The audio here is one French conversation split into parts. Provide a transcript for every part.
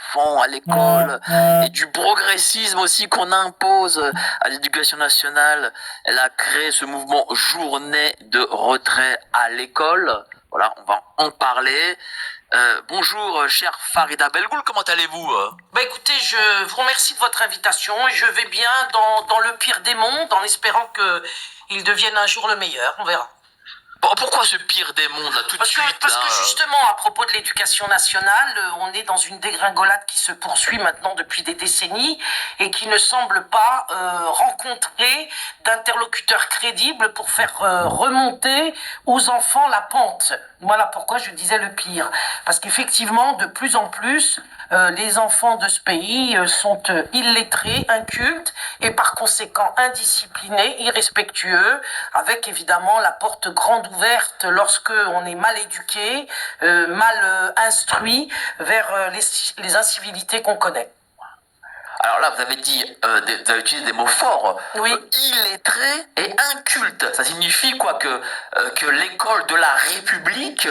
enfants à l'école et du progressisme aussi qu'on impose à l'éducation nationale. Elle a créé ce mouvement Journée de retrait à l'école. Voilà, on va en parler. Bonjour, chère Farida Belgoul, comment allez-vous Bah écoutez, je vous remercie de votre invitation et je vais bien dans le pire des mondes en espérant qu'il devienne un jour le meilleur, on verra. Pourquoi ce pire des mondes là tout de suite Parce que justement, à propos de l'éducation nationale, on est dans une dégringolade qui se poursuit maintenant depuis des décennies et qui ne semble pas rencontrer d'interlocuteurs crédibles pour faire remonter aux enfants la pente. Voilà pourquoi je disais le pire. Parce qu'effectivement, de plus en plus, les enfants de ce pays sont illettrés, incultes et par conséquent indisciplinés, irrespectueux, avec évidemment la porte grande ouverte lorsque on est mal éduqué, mal instruit vers les incivilités qu'on connaît. Alors là, vous avez dit, vous avez utilisé des mots forts. Oui. Illettré et inculte. Ça signifie quoi que l'école de la République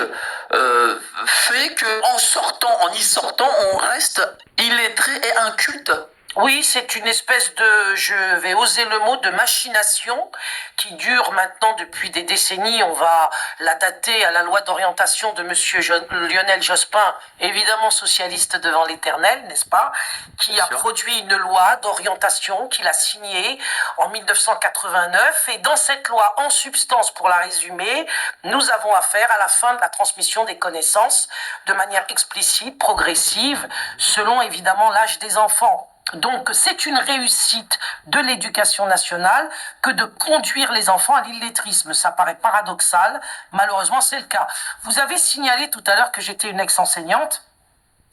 fait que en y sortant, on reste illettré et inculte. Oui, c'est une espèce de, je vais oser le mot, de machination qui dure maintenant depuis des décennies. On va la dater à la loi d'orientation de monsieur Lionel Jospin, évidemment socialiste devant l'éternel, n'est-ce pas, qui a produit une loi d'orientation qu'il a signée en 1989. Et dans cette loi, en substance, pour la résumer, nous avons affaire à la fin de la transmission des connaissances de manière explicite, progressive, selon évidemment l'âge des enfants. Donc, c'est une réussite de l'éducation nationale que de conduire les enfants à l'illettrisme. Ça paraît paradoxal. Malheureusement, c'est le cas. Vous avez signalé tout à l'heure que j'étais une ex-enseignante.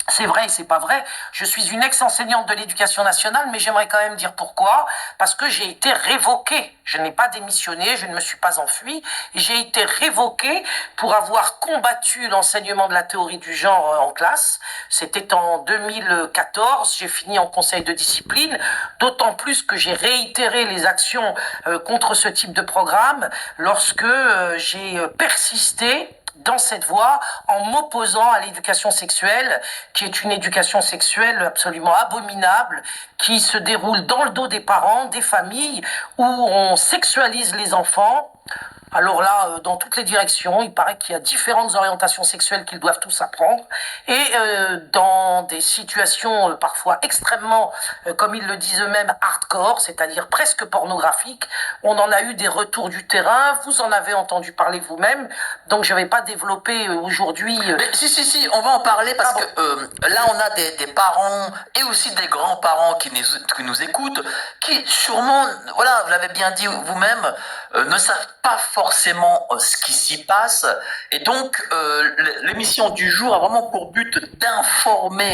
C'est vrai et c'est pas vrai. Je suis une ex-enseignante de l'éducation nationale, mais j'aimerais quand même dire pourquoi. Parce que j'ai été révoquée. Je n'ai pas démissionné, je ne me suis pas enfuie. J'ai été révoquée pour avoir combattu l'enseignement de la théorie du genre en classe. C'était en 2014. J'ai fini en conseil de discipline. D'autant plus que j'ai réitéré les actions contre ce type de programme lorsque j'ai persisté dans cette voie en m'opposant à l'éducation sexuelle, qui est une éducation sexuelle absolument abominable, qui se déroule dans le dos des parents, des familles, où on sexualise les enfants. Alors là, dans toutes les directions, il paraît qu'il y a différentes orientations sexuelles qu'ils doivent tous apprendre. Et dans des situations parfois extrêmement, comme ils le disent eux-mêmes, hardcore, c'est-à-dire presque pornographiques, on en a eu des retours du terrain, vous en avez entendu parler vous-même, donc je ne vais pas développer aujourd'hui... Mais si, on va en parler parce que là, on a des parents et aussi des grands-parents qui nous écoutent, qui sûrement, voilà, vous l'avez bien dit vous-même, ne savent pas forcément ce qui s'y passe. Et donc, l'émission du jour a vraiment pour but d'informer